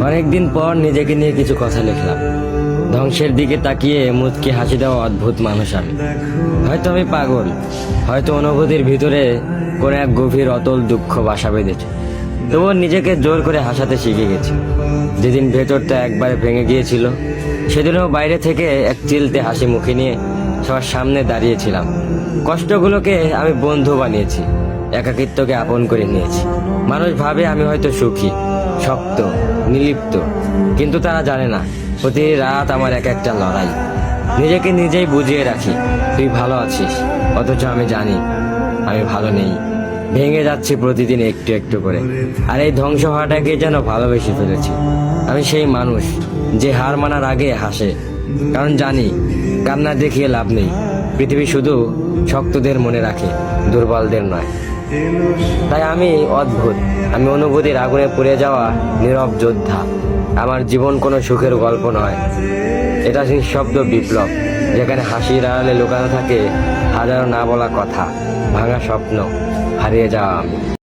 অনেকদিন পর নিজেকে নিয়ে কিছু কথা লিখলাম। ধ্বংসের দিকে তাকিয়ে মুচকি হাসি দেওয়া অদ্ভুত মানুষ আমি। হয়তো আমি পাগল, হয়তো অনুভূতির ভিতরে কোনো এক গভীর অতল দুঃখ বাসা বেঁধেছে। তবুও নিজেকে জোর করে হাসাতে শিখে গেছি। যেদিন ভেতরটা একবারে ভেঙে গিয়েছিল, সেদিনও বাইরে থেকে এক চিলতে হাসি মুখে নিয়ে সবার সামনে দাঁড়িয়েছিলাম। কষ্টগুলোকে আমি বন্ধু বানিয়েছি, একাকিত্বকে আপন করে নিয়েছি। মানুষ ভাবে আমি হয়তো সুখী, শক্ত, নির্লিপ্ত, কিন্তু তারা জানে না প্রতি রাত আমার এক একটা লড়াই। নিজেকে নিজেই বুঝিয়ে রাখি তুই ভালো আছিস, অথচ আমি জানি আমি ভালো নেই। ভেঙে যাচ্ছি প্রতিদিন একটু একটু করে, আর এই ধ্বংস হওয়াটাকে যেন ভালোবেসে ফেলেছি। আমি সেই মানুষ যে হার মানার আগে হাসে, কারণ জানি কান্না দেখিয়ে লাভ নেই। পৃথিবী শুধু শক্তদের মনে রাখে, দুর্বলদের নয়। তাই আমি অদ্ভুত, আমি অনুভূতির আগুনে পুড়ে যাওয়া নীরব যোদ্ধা। আমার জীবন কোনো সুখের গল্প নয়, এটা নিঃশব্দ বিপ্লব, যেখানে হাসির আড়ালে লুকানো থাকে হাজারো না বলা কথা, ভাঙা স্বপ্ন, হারিয়ে যাওয়া আমি।